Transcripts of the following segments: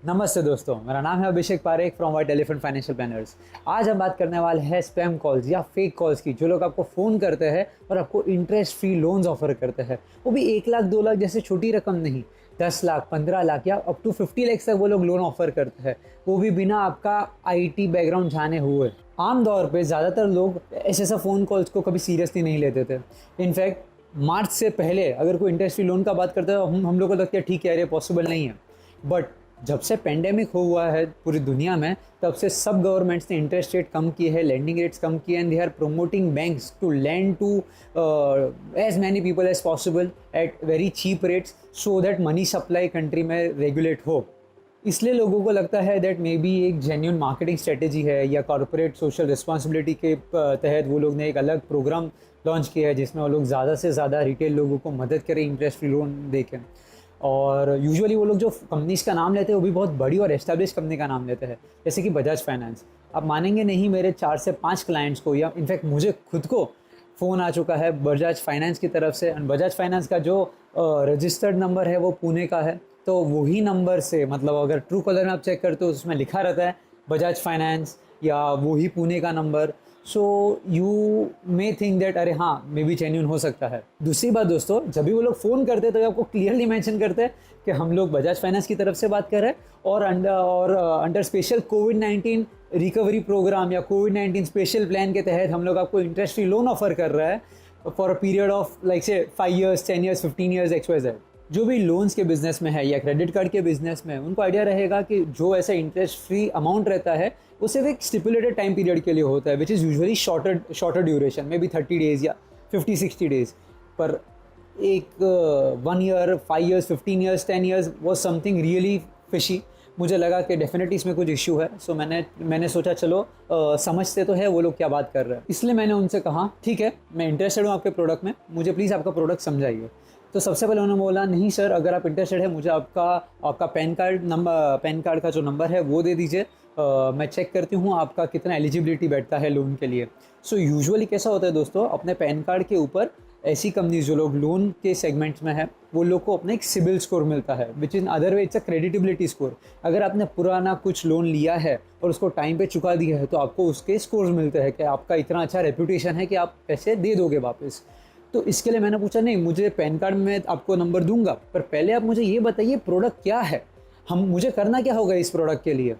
नमस्ते दोस्तों, मेरा नाम है Abhishek Parekh from White Elephant Financial Planners. आज हम बात करने वाले हैं स्पैम कॉल्स या फेक कॉल्स की, जो लोग आपको फ़ोन करते हैं और आपको इंटरेस्ट फ्री लोन्स ऑफर करते हैं। वो भी 1 लाख 2 लाख जैसे छोटी रकम नहीं, 10 लाख 15 लाख या अप टू 50 लाख तक वो लोग लोन ऑफर करते हैं, वो भी बिना आपका IT बैकग्राउंड जाने हुए। आम तौर पे ज़्यादातर लोग ऐसे फ़ोन कॉल्स को कभी सीरियसली नहीं लेते थे। इनफैक्ट मार्च से पहले अगर कोई इंटरेस्ट फ्री लोन का बात करते हैं तो हम लोग को लगता है ठीक है, ये पॉसिबल नहीं है। बट जब से पेंडेमिक हुआ है पूरी दुनिया में, तब से सब गवर्नमेंट्स ने इंटरेस्ट रेट कम किए हैं, लेंडिंग रेट्स कम किए, and they are promoting banks to lend to as many people as possible at very cheap rates, so that money supply country में रेगुलेट हो। इसलिए लोगों को लगता है दैट मे बी एक जेन्युइन मार्केटिंग स्ट्रेटेजी है, या कॉर्पोरेट सोशल रिस्पॉन्सिबिलिटी के तहत वो लोग ने एक अलग प्रोग्राम लॉन्च किया है जिसमें वो लोग ज़्यादा से ज़्यादा रिटेल लोगों को मदद करें इंटरेस्ट फ्री लोन देकर। और यूजुअली वो लोग जो कंपनीज़ का नाम लेते हैं वो भी बहुत बड़ी और एस्टेब्लिश कंपनी का नाम लेते हैं, जैसे कि बजाज फाइनेंस। आप मानेंगे नहीं, मेरे 4 से 5 क्लाइंट्स को, या इनफैक्ट मुझे खुद को फ़ोन आ चुका है बजाज फाइनेंस की तरफ से। एंड बजाज फाइनेंस का जो रजिस्टर्ड नंबर है वो पुणे का है, तो वही नंबर से, मतलब अगर ट्रू कॉलर में आप चेक करते हो उसमें लिखा रहता है बजाज फाइनेंस या वही पुणे का number. So you may think that अरे हाँ, मे बी जेन्युइन हो सकता है। दूसरी बात दोस्तों, जब भी वो लोग फ़ोन करते हैं तो आपको क्लियरली मेंशन करते हैं कि हम लोग बजाज फाइनेंस की तरफ से बात कर रहे हैं और अंडर स्पेशल कोविड-19 रिकवरी प्रोग्राम या कोविड-19 स्पेशल प्लान के तहत हम लोग आपको इंटरेस्ट फ्री लोन ऑफर कर रहा है for a period of like से 5 ईयर्स 10 ईयर्स 15 ईयर्स XYZ। जो भी लोन्स के बिजनेस में है या क्रेडिट कार्ड के बिजनेस में है, उनको आइडिया रहेगा कि जो ऐसा इंटरेस्ट फ्री अमाउंट रहता है वो सिर्फ एक स्टिपुलेटेड टाइम पीरियड के लिए होता है, which is usually shorter duration, may be 30 days या 50-60 डेज। पर एक 1 year 5 years 15 years 10 years was something really fishy. मुझे लगा कि डेफिनेटली इसमें कुछ इश्यू है। सो मैंने सोचा चलो समझते तो है वो लोग क्या बात कर रहे हैं। इसलिए मैंने उनसे कहा ठीक है, मैं इंटरेस्टेड हूँ आपके प्रोडक्ट में, मुझे प्लीज़ आपका प्रोडक्ट समझाइए। तो सबसे पहले उन्होंने बोला नहीं सर, अगर आप इंटरेस्टेड है मुझे आपका पैन कार्ड का जो नंबर है वो दे दीजिए, मैं चेक करती हूँ आपका कितना एलिजिबिलिटी बैठता है लोन के लिए। सो यूजुअली कैसा होता है दोस्तों, अपने पैन कार्ड के ऊपर ऐसी कंपनीज जो लोग लोन के सेगमेंट्स में है वो लोग को अपना एक सिबिल स्कोर मिलता है, which in other way it's a creditability score. अगर आपने पुराना कुछ लोन लिया है और उसको टाइम पे चुका दिया है तो आपको उसके स्कोर्स मिलते हैं कि आपका इतना अच्छा रेपुटेशन है कि आप पैसे दे दोगे वापस। तो इसके लिए मैंने पूछा नहीं, मुझे पैन कार्ड में आपको नंबर दूंगा, पर पहले आप मुझे ये बताइए प्रोडक्ट क्या है, मुझे करना क्या होगा इस प्रोडक्ट के लिए।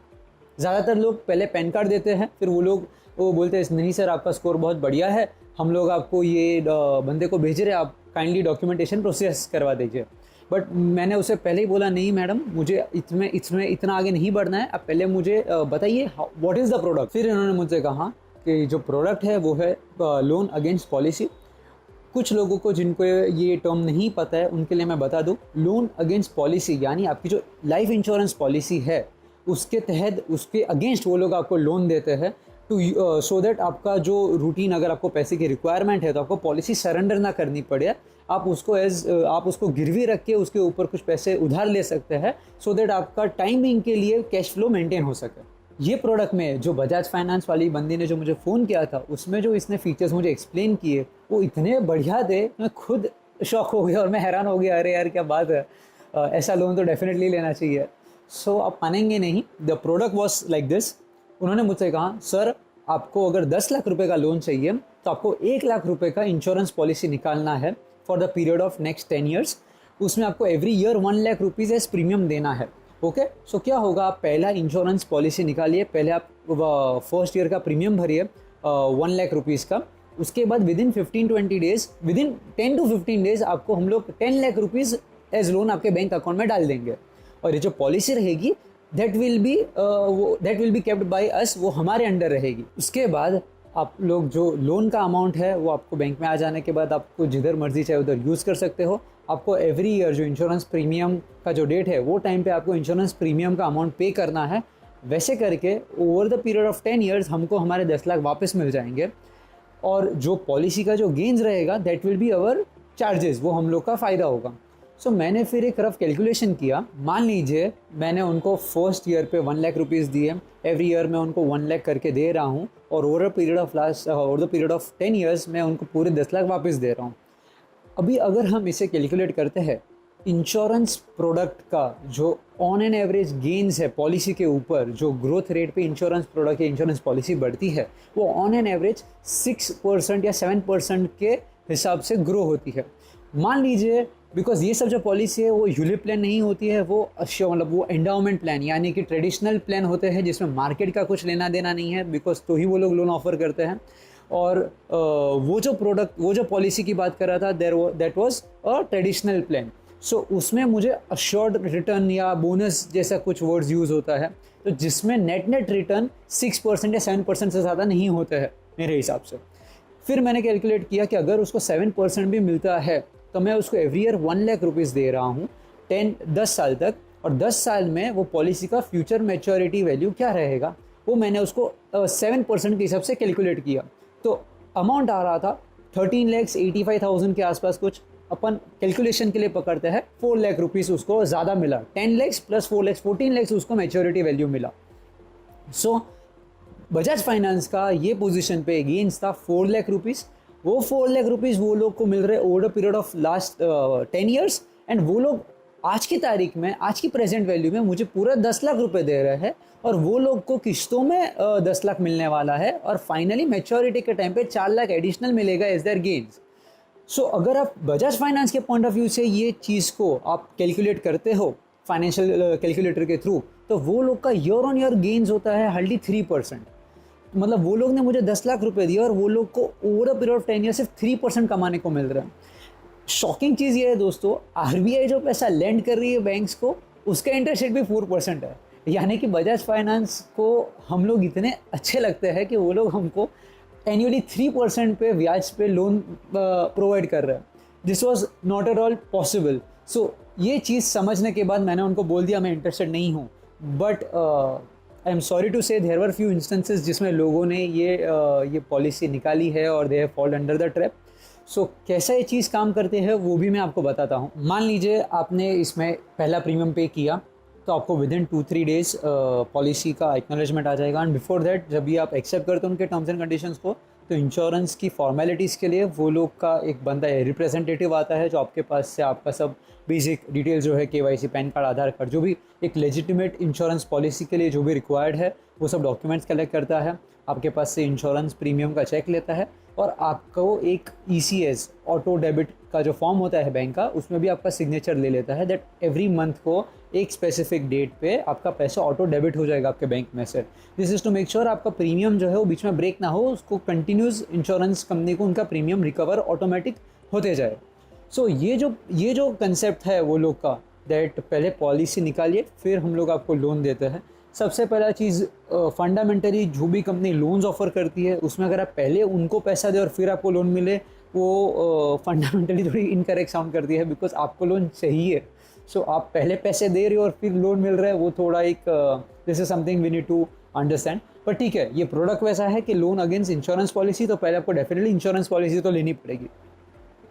ज़्यादातर लोग पहले पैन कार्ड देते हैं, फिर वो बोलते हैं नहीं सर आपका स्कोर बहुत बढ़िया है, हम लोग आपको ये बंदे को भेज रहे हैं, आप काइंडली डॉक्यूमेंटेशन प्रोसेस करवा दीजिए। बट मैंने उसे पहले ही बोला नहीं मैडम, मुझे इसमें इतना आगे नहीं बढ़ना है, आप पहले मुझे बताइए व्हाट इज़ द प्रोडक्ट। फिर इन्होंने मुझसे कहा कि जो प्रोडक्ट है वो है लोन अगेंस्ट पॉलिसी। कुछ लोगों को जिनको ये टर्म नहीं पता है उनके लिए मैं बता दूं, लोन अगेंस्ट पॉलिसी यानी आपकी जो लाइफ इंश्योरेंस पॉलिसी है उसके तहत उसके अगेंस्ट वो लोग आपको लोन देते हैं टू सो दैट आपका जो रूटीन, अगर आपको पैसे की रिक्वायरमेंट है तो आपको पॉलिसी सरेंडर ना करनी पड़े, आप उसको गिरवी रख के उसके ऊपर कुछ पैसे उधार ले सकते हैं, सो दैट आपका टाइमिंग के लिए कैश फ्लो मेंटेन हो सके। ये प्रोडक्ट में जो बजाज फाइनेंस वाली बंदी ने जो मुझे फ़ोन किया था उसमें जो इसने फीचर्स मुझे एक्सप्लेन किए वो इतने बढ़िया थे, मैं खुद शॉक हो गया और मैं हैरान हो गया, अरे यार क्या बात है, ऐसा लोन तो डेफिनेटली लेना चाहिए। सो आप मानेंगे नहीं, the product was like this. उन्होंने मुझसे कहा सर आपको अगर 10 लाख रुपए का लोन चाहिए तो आपको 1 लाख रुपए का इंश्योरेंस पॉलिसी निकालना है for the period of next 10 years. उसमें आपको every year 1 lakh rupees as premium देना है। ओके, सो क्या होगा, आप पहला इंश्योरेंस पॉलिसी निकालिए, पहले आप फर्स्ट ईयर का प्रीमियम भरिए 1 लाख रुपीज़ का। उसके बाद within 15-20 days, within 10 to 15 days आपको हम लोग 10 लाख रुपीज़ एज लोन आपके बैंक अकाउंट में डाल देंगे। और ये जो पॉलिसी रहेगी that will be kept by us, वो हमारे अंडर रहेगी। उसके बाद आप लोग जो लोन का अमाउंट है वो आपको बैंक में आ जाने के बाद आपको जिधर मर्जी चाहे उधर यूज़ कर सकते हो। आपको एवरी ईयर जो इंश्योरेंस प्रीमियम का जो डेट है वो टाइम पे आपको इंश्योरेंस प्रीमियम का अमाउंट पे करना है। वैसे करके over the period of 10 years हमको हमारे 10 लाख वापस मिल जाएंगे, और जो पॉलिसी का जो गेन्स रहेगा that will be our charges, वो हम लोग का फ़ायदा होगा। सो मैंने फिर एक रफ कैलकुलेशन किया। मान लीजिए मैंने उनको फर्स्ट ईयर पे 1 लाख रुपीज़ दिए, एवरी ईयर मैं उनको 1 लाख करके दे रहा हूँ, और over the period of 10 years मैं उनको पूरे 10 लाख वापस दे रहा हूँ। अभी अगर हम इसे कैलकुलेट करते हैं इंश्योरेंस प्रोडक्ट का जो ऑन एन एवरेज गेन्स है पॉलिसी के ऊपर, जो ग्रोथ रेट पे इंश्योरेंस प्रोडक्ट या इंश्योरेंस पॉलिसी बढ़ती है, वो ऑन एन एवरेज 6% या 7% के हिसाब से ग्रो होती है। मान लीजिए, बिकॉज ये सब जो पॉलिसी है वो यूलिप प्लान नहीं होती है, वो मतलब वो एंडाउमेंट प्लान यानी कि ट्रेडिशनल प्लान होते हैं जिसमें मार्केट का कुछ लेना देना नहीं है, बिकॉज तो ही वो लोग लोन ऑफर करते हैं। और वो जो प्रोडक्ट, वो जो पॉलिसी की बात कर रहा था, that was a traditional plan. So उसमें मुझे अश्योर्ड रिटर्न या बोनस जैसा कुछ वर्ड्स यूज़ होता है, तो जिसमें नेट रिटर्न 6% या 7% से ज़्यादा नहीं होता है मेरे हिसाब से। फिर मैंने कैलकुलेट किया कि अगर उसको 7% भी मिलता है तो मैं उसको एवरी ईयर 1 लाख रुपीज़ दे रहा हूँ 10 साल तक, और 10 साल में वो पॉलिसी का फ्यूचर मैच्योरिटी वैल्यू क्या रहेगा वो मैंने उसको 7% के हिसाब से कैलकुलेट किया। तो अमाउंट आ रहा था 13,85,000 के आसपास कुछ। अपन कैलकुलेशन के लिए पकड़ते हैं 4 लाख रुपीज़ उसको ज़्यादा मिला, 10 लाख प्लस 4 लाख 14 लाख उसको मैच्योरिटी वैल्यू मिला। सो बजाज फाइनेंस का ये पोजीशन पे गेन्स था 4 लाख रुपीज़। वो 4 लाख रुपीज़ वो लोग को मिल रहे over period of last 10 years, and वो लोग आज की तारीख में, आज की प्रेजेंट वैल्यू में मुझे पूरा 10 लाख रुपए दे रहे हैं, और वो लोग को किस्तों में 10 लाख मिलने वाला है, और फाइनली मैच्योरिटी के टाइम पे 4 लाख एडिशनल मिलेगा एज देयर गेन्स। सो अगर आप बजाज फाइनेंस के पॉइंट ऑफ व्यू से ये चीज़ को आप कैलकुलेट करते हो फाइनेंशियल कैलकुलेटर के थ्रू, तो वो लोग का ईयर ऑन ईयर गेन्स होता है हार्डली 3%। मतलब वो लोग ने मुझे 10 लाख रुपए दिए और वो लोग को over a period of 10 year सिर्फ 3% कमाने को मिल रहा है। शॉकिंग चीज़ ये है दोस्तों, आरबीआई जो पैसा लेंड कर रही है बैंक्स को, उसका इंटरेस्ट रेट भी 4% है। यानी कि बजाज फाइनेंस को हम लोग इतने अच्छे लगते हैं कि वो लोग हमको एनुअली 3% पे ब्याज पे लोन प्रोवाइड कर रहे हैं। This was not at all possible. So ये चीज़ समझने के बाद मैंने उनको बोल दिया मैं इंटरेस्टेड नहीं हूँ। But I am sorry to say there were few instances जिसमें लोगों ने ये पॉलिसी निकाली है और they have fold under the trap. So कैसा ये चीज़ काम करते हैं वो भी मैं आपको बताता हूँ। मान लीजिए आपने इसमें पहला प्रीमियम पे किया, तो आपको विद इन 2-3 डेज पॉलिसी का एक्नॉलेजमेंट आ जाएगा। एंड बिफोर दैट जब भी आप एक्सेप्ट करते हो उनके टर्म्स एंड कंडीशंस को, तो इंश्योरेंस की फॉर्मेलिटीज़ के लिए वो लोग का एक बंदा है, रिप्रेजेंटेटिव आता है, जो आपके पास से आपका सब बेसिक डिटेल जो है KYC, पैन कार्ड, आधार कार्ड, जो भी एक लेजिटिमेट इंश्योरेंस पॉलिसी के लिए जो भी रिक्वायर्ड है वो सब डॉक्यूमेंट्स कलेक्ट करता है, आपके पास से इंश्योरेंस प्रीमियम का चेक लेता है, और आपको एक ECS ऑटो डेबिट का जो फॉर्म होता है बैंक का, उसमें भी आपका सिग्नेचर ले लेता है दैट एवरी मंथ को एक स्पेसिफिक डेट पे आपका पैसा ऑटो डेबिट हो जाएगा आपके बैंक में से। This is to make sure आपका प्रीमियम जो है वो बीच में ब्रेक ना हो, उसको कंटिन्यूस इंश्योरेंस कंपनी को उनका प्रीमियम रिकवर ऑटोमेटिक होते जाए। सो ये जो कंसेप्ट है वो लोग का, दैट पहले पॉलिसी निकालिए फिर हम लोग आपको लोन देते हैं। सबसे पहला चीज़, फंडामेंटली जो भी कंपनी लोन्स ऑफर करती है उसमें अगर आप पहले उनको पैसा दे और फिर आपको लोन मिले, वो फंडामेंटली थोड़ी इनकरेक्ट साउंड करती है, बिकॉज आपको लोन चाहिए। सो आप पहले पैसे दे रहे हो और फिर लोन मिल रहा है, वो थोड़ा एक this is something we need to understand. पर ठीक है, ये प्रोडक्ट वैसा है कि लोन अगेंस्ट इंश्योरेंस पॉलिसी, तो पहले आपको डेफिनेटली इंश्योरेंस पॉलिसी तो लेनी पड़ेगी।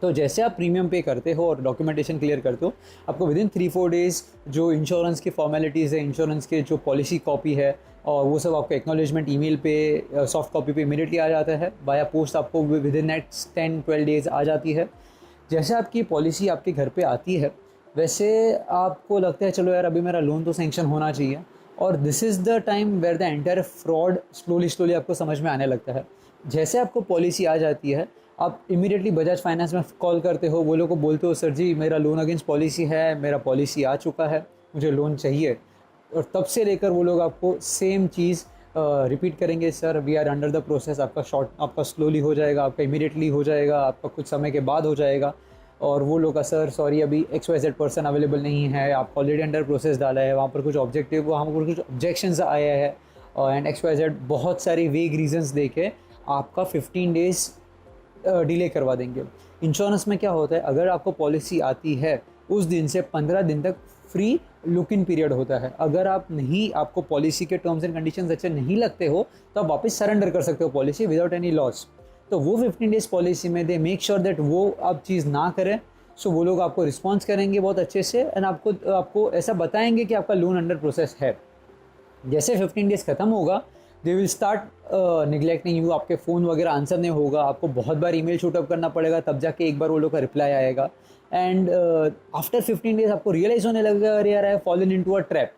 तो जैसे आप प्रीमियम पे करते हो और डॉक्यूमेंटेशन क्लियर करते हो, आपको विद इन 3-4 डेज़ जो इंश्योरेंस की फॉर्मेलिटीज़ है, इंश्योरेंस के जो पॉलिसी कॉपी है और वो सब आपको एक्नॉलेजमेंट ईमेल पे, सॉफ्ट कॉपी पे इमीडिएटली आ जाता है। बाया पोस्ट आपको विद इन नेक्स्ट 10-12 डेज़ आ जाती है। जैसे आपकी पॉलिसी आपके घर पे आती है, वैसे आपको लगता है चलो यार अभी मेरा लोन तो सेंक्शन होना चाहिए, और this is the time where the entire fraud slowly आपको समझ में आने लगता है। जैसे आपको पॉलिसी आ जाती है, आप इमीडिएटली बजाज फाइनेंस में कॉल करते हो, वो लोग को बोलते हो सर जी मेरा लोन अगेंस्ट पॉलिसी है, मेरा पॉलिसी आ चुका है, मुझे लोन चाहिए। और तब से लेकर वो लोग आपको सेम चीज़ रिपीट करेंगे, sir we are under the process, आपका स्लोली हो जाएगा, आपका इमीडिएटली हो जाएगा, आपका कुछ समय के बाद हो जाएगा। और वो लोग का सर सॉरी अभी XYZ पर्सन अवेलेबल नहीं है, आप ऑलरेडी अंडर प्रोसेस डाला है, वहाँ पर कुछ ऑब्जेक्टिव, वहाँ पर कुछ ऑब्जेक्शंस आया है, एंड XYZ बहुत सारी वेग रीजंस देके आपका 15 डेज़ डिले करवा देंगे। इंश्योरेंस में क्या होता है, अगर आपको पॉलिसी आती है उस दिन से 15 दिन तक फ्री लुक इन पीरियड होता है। अगर आपको पॉलिसी के टर्म्स एंड कंडीशंस अच्छे नहीं लगते हो तो आप वापस सरेंडर कर सकते हो पॉलिसी विदाउट एनी लॉस। तो वो 15 डेज़ पॉलिसी में दे मेक श्योर दैट वो आप चीज़ ना करें। सो वो लोग आपको रिस्पॉन्स करेंगे बहुत अच्छे से, एंड आपको ऐसा बताएंगे कि आपका लोन अंडर प्रोसेस है। जैसे 15 डेज़ ख़त्म होगा, they will start neglecting you, आपके फ़ोन वगैरह आंसर नहीं होगा, आपको बहुत बार ईमेल शूटअप करना पड़ेगा, तब जाके एक बार वो लोग का रिप्लाई आएगा। एंड आफ्टर 15 डेज आपको रियलाइज़ होने लगेगा अरे यार I have fallen into a trap.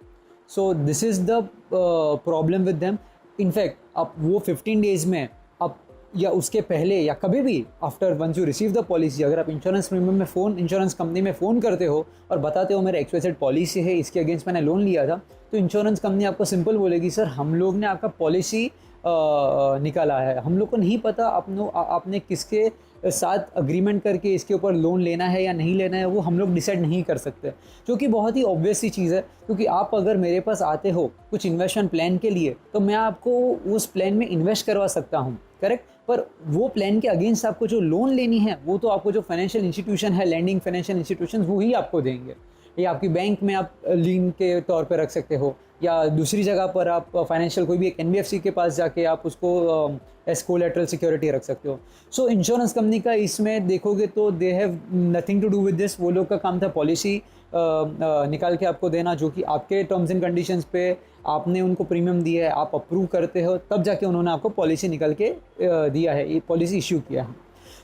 So this is the problem with them. In fact आप वो 15 डेज़ में आप या उसके पहले या कभी भी after once you receive the policy, अगर आप इंश्योरेंस प्रीमियम में इंश्योरेंस कंपनी में फ़ोन करते हो और बताते हो मेरा XYZ पॉलिसी है, इसके अगेंस्ट मैंने लोन लिया था, तो इंश्योरेंस कंपनी आपको सिंपल बोलेगी सर हम लोग ने आपका पॉलिसी निकाला है, हम लोग को नहीं पता आपने किसके साथ अग्रीमेंट करके इसके ऊपर लोन लेना है या नहीं लेना है, वो हम लोग डिसाइड नहीं कर सकते, जो कि बहुत ही ऑब्वियस सी चीज़ है। क्योंकि आप अगर मेरे पास आते हो कुछ इन्वेस्टमेंट प्लान के लिए, तो मैं आपको उस प्लान में इन्वेस्ट करवा सकता हूँ, करेक्ट। पर वो प्लान के अगेंस्ट आपको जो लोन लेनी है वो तो आपको जो फाइनेंशियल इंस्टीट्यूशन है, लैंडिंग फाइनेंशियल इंस्टीट्यूशन, वो ही आपको देंगे। या आपकी बैंक में आप लीन के तौर पे रख सकते हो, या दूसरी जगह पर आप फाइनेंशियल कोई भी एक NBFC के पास जाके आप उसको एज कोलैटरल सिक्योरिटी रख सकते हो। सो इंश्योरेंस कंपनी का इसमें देखोगे तो they have nothing to do with this. वो लोग का काम था पॉलिसी निकाल के आपको देना, जो कि आपके टर्म्स एंड कंडीशंस पे आपने उनको प्रीमियम दिया है, आप अप्रूव करते हो, तब जाके उन्होंने आपको पॉलिसी निकाल के दिया है, ये पॉलिसी इश्यू किया है।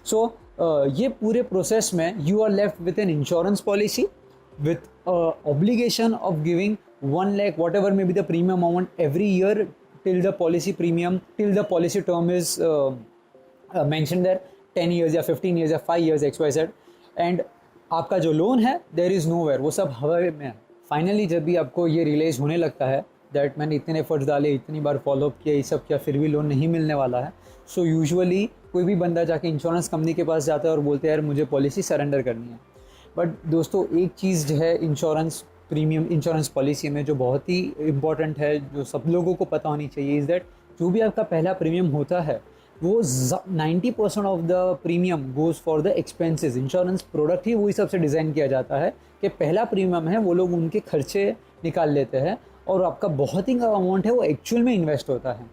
सो ये पूरे प्रोसेस में you are left with an insurance policy with obligation of giving 1 lakh whatever may be the premium amount every year till the policy premium, till the policy term is mentioned there, 10 years या 15 years या 5 years XYZ। And आपका जो loan है there is nowhere, वो सब हवा में है। फाइनली जब भी आपको ये रियलाइज़ होने लगता है दैट मैंने इतने एफर्ट्स डाले, इतनी बार फॉलोअप किया, ये सब किया, फिर भी लोन नहीं मिलने वाला है, सो यूजुअली कोई भी बंदा जाके इंश्योरेंस कंपनी के पास जाता है और बोलते हैं यार मुझे पॉलिसी सरेंडर करनी है। बट दोस्तों एक चीज़ जो है इंश्योरेंस पॉलिसी में जो बहुत ही इम्पॉर्टेंट है, जो सब लोगों को पता होनी चाहिए, इज़ दैट जो भी आपका पहला प्रीमियम होता है वो 90% of the premium goes for the expenses. Insurance product ही वही सबसे डिज़ाइन किया जाता है कि पहला प्रीमियम है वो लोग उनके खर्चे निकाल लेते हैं और आपका बहुत ही अमाउंट है वो एक्चुअल में इन्वेस्ट होता है।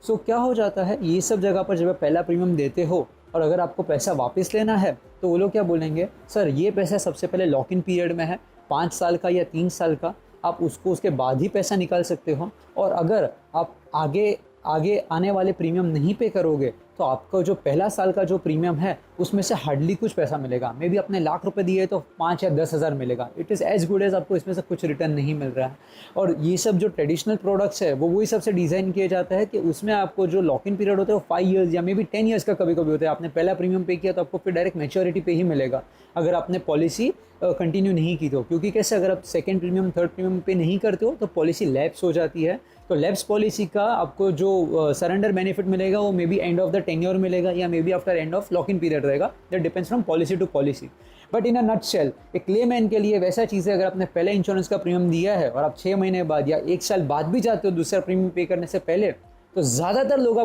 सो क्या हो जाता है, ये सब जगह पर जब आप पहला प्रीमियम देते हो और अगर आपको पैसा वापस लेना है तो वो लोग क्या बोलेंगे, सर ये पैसा सबसे पहले लॉक इन पीरियड में है 5 साल का या 3 साल का, आप उसके बाद ही पैसा निकाल सकते हो, और अगर आप आगे आने वाले प्रीमियम नहीं पे करोगे तो आपका जो पहला साल का जो प्रीमियम है उसमें से हार्डली कुछ पैसा मिलेगा। मे बी आपने लाख रुपए दिए तो 5 या 10 हज़ार मिलेगा। It is as good as आपको इसमें से कुछ रिटर्न नहीं मिल रहा है। और ये सब जो ट्रेडिशनल प्रोडक्ट्स है वो वही सबसे डिज़ाइन किया जाता है कि उसमें आपको जो लॉक इन पीरियड होता है वो 5 ईयर्स या मे बी 10 ईयर्स का कभी कभी होता है। आपने पहला प्रीमियम पे किया तो आपको फिर डायरेक्ट मैच्योरिटी पे ही मिलेगा अगर आपने पॉलिसी कंटिन्यू नहीं की तो। क्योंकि कैसे, अगर आप सेकेंड प्रीमियम थर्ड प्रीमियम पे नहीं करते हो तो पॉलिसी लैप्स हो जाती है। तो लैप्स पॉलिसी का आपको जो सरेंडर बेनिफिट मिलेगा वो may be end of the tenure मिलेगा या may be after end of lock in period रहेगा। That depends from policy to policy. But in a nutshell एक क्लेमैन के लिए वैसा चीज़ है, अगर आपने पहले इंश्योरेंस का प्रीमियम दिया है और आप 6 महीने बाद या 1 साल बाद भी जाते हो दूसरा प्रीमियम पे करने से पहले, तो ज़्यादातर लोग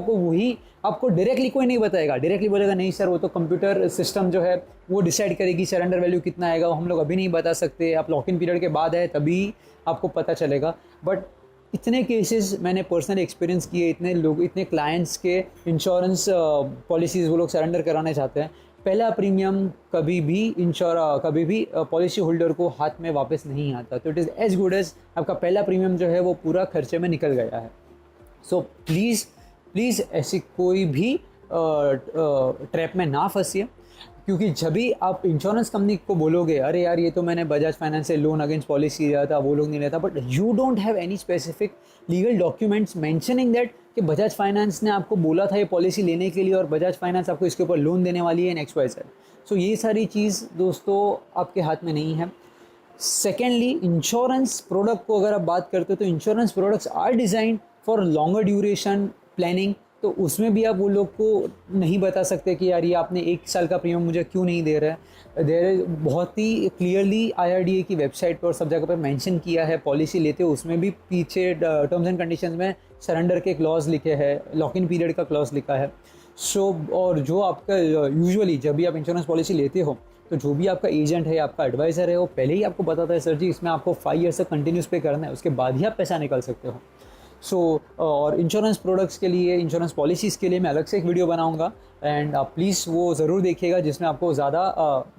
आपको डायरेक्टली कोई नहीं बताएगा। डायरेक्टली बोलेगा नहीं सर वो तो कंप्यूटर सिस्टम जो है वो डिसाइड करेगी सरेंडर वैल्यू कितना आएगा, वो हम लोग अभी नहीं बता सकते, आप लॉक इन पीरियड के बाद है तभी आपको पता चलेगा। बट इतने केसेस मैंने पर्सनली एक्सपीरियंस किए, इतने क्लाइंट्स के इंश्योरेंस पॉलिसीज़ वो लोग सरेंडर कराने चाहते हैं, पहला प्रीमियम कभी भी पॉलिसी होल्डर को हाथ में वापस नहीं आता। तो it is as good as आपका पहला प्रीमियम जो है वो पूरा खर्चे में निकल गया है। सो प्लीज़ ऐसी कोई भी ट्रैप में ना फंसिए, क्योंकि जब भी आप इंश्योरेंस कंपनी को बोलोगे अरे यार ये तो मैंने बजाज फाइनेंस से लोन अगेंस्ट पॉलिसी लिया था, वो लोग नहीं लेता, but you don't have any specific legal documents mentioning that कि बजाज फाइनेंस ने आपको बोला था ये पॉलिसी लेने के लिए और बजाज फाइनेंस आपको इसके ऊपर लोन देने वाली है इन XYZ। सो ये सारी चीज़ दोस्तों आपके हाथ में नहीं है। सेकेंडली, इंश्योरेंस प्रोडक्ट को अगर आप बात करते हो तो insurance products are designed for longer duration planning. तो उसमें भी आप वो लोग को नहीं बता सकते कि यार ये आपने 1 साल का प्रीमियम मुझे क्यों नहीं दे रहा है। देयर बहुत ही क्लियरली IRDA की वेबसाइट पर सब जगह पर मेंशन किया है, पॉलिसी लेते हो उसमें भी पीछे टर्म्स एंड कंडीशंस में सरेंडर के क्लॉज लिखे हैं, लॉक इन पीरियड का क्लॉज लिखा है। सो और जो आपका यूजुअली जब भी आप इंश्योरेंस पॉलिसी लेते हो तो जो भी आपका एजेंट है, आपका एडवाइज़र है, वो पहले ही आपको बताता है सर जी इसमें आपको 5 ईयर्स तक कंटिन्यूस पे करना है, उसके बाद ही आप पैसा निकाल सकते हो। और इंश्योरेंस प्रोडक्ट्स के लिए, इंश्योरेंस पॉलिसीज़ के लिए मैं अलग से एक वीडियो बनाऊंगा एंड आप प्लीज़ वो ज़रूर देखिएगा, जिसमें आपको ज़्यादा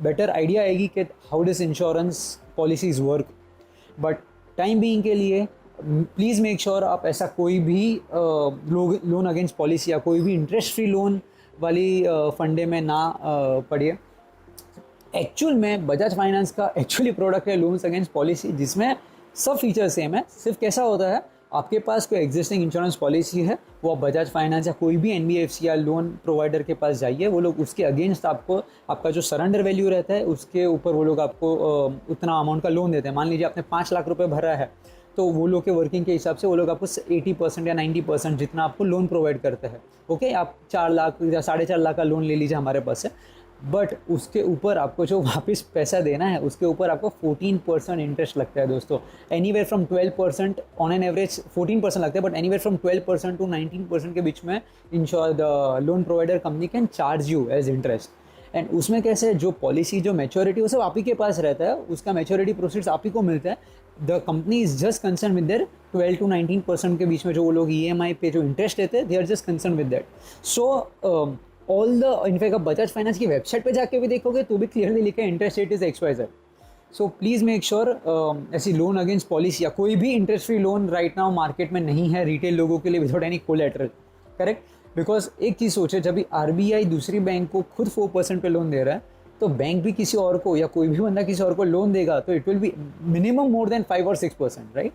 बेटर आइडिया आएगी कि how does insurance policies work. But time being के लिए प्लीज़ मेक श्योर आप ऐसा कोई भी लोन अगेंस्ट पॉलिसी या कोई भी इंटरेस्ट फ्री लोन वाली फंडे में ना पड़िए। एक्चुअल में बजाज फाइनेंस का एक्चुअली प्रोडक्ट है लोन्स अगेंस्ट पॉलिसी, जिसमें सब फीचर सेम है। सिर्फ कैसा होता है, आपके पास कोई एग्जिस्टिंग इंश्योरेंस पॉलिसी है, वो आप बजाज फाइनेंस या कोई भी एनबीएफसी या लोन प्रोवाइडर के पास जाइए, वो लोग उसके अगेंस्ट आपको आपका जो सरेंडर वैल्यू रहता है उसके ऊपर वो लोग आपको उतना अमाउंट का लोन देते हैं। मान लीजिए आपने 5 लाख रुपए भरा है, तो वो लोग के वर्किंग के हिसाब से वो लोग आपको 80% या 90% जितना आपको लोन प्रोवाइड करते हैं। ओके, आप 4 लाख या 4.5 लाख का लोन ले लीजिए हमारे पास से, बट उसके ऊपर आपको जो वापस पैसा देना है उसके ऊपर आपको 14% इंटरेस्ट लगता है दोस्तों। Anywhere from 12% on an average 14% लगता है, बट एनीवेयर फ्रॉम 12% टू 19% के बीच में the loan provider company can charge you as interest. And उसमें कैसे, जो पॉलिसी जो मैच्योरिटी वो सब आप ही के पास रहता है, उसका मैच्योरिटी प्रोसीड्स आप ही को मिलता है। The company is just concern with their 12 to 19% के बीच में जो वो लोग EMI पे जो इंटरेस्ट देते हैं, they are just concern with that. So all the in fact आप बजाज फाइनेंस की वेबसाइट पे जाके भी देखोगे तो भी क्लियरली लिखा है interest rate is XYZ। So please make sure ऐसी लोन अगेंस्ट पॉलिसी या कोई भी interest free loan right now market में नहीं है रिटेल लोगों के लिए without any collateral, correct. Because एक चीज़ सोचे, जब भी RBI दूसरी बैंक को खुद 4% पे लोन दे रहा है, तो बैंक भी किसी और को या कोई भी बंदा किसी और को लोन देगा तो it will be minimum more than 5 or 6%, right.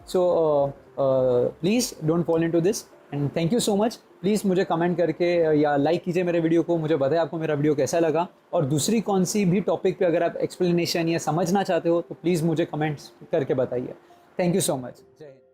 So please don't fall into this and thank you so much. Please मुझे कमेंट करके या लाइक कीजिए मेरे वीडियो को, मुझे बताएं आपको मेरा वीडियो कैसा लगा, और दूसरी कौन सी भी टॉपिक पे अगर आप एक्सप्लेनेशन या समझना चाहते हो तो प्लीज़ मुझे कमेंट्स करके बताइए। Thank you so much. जय हिंद।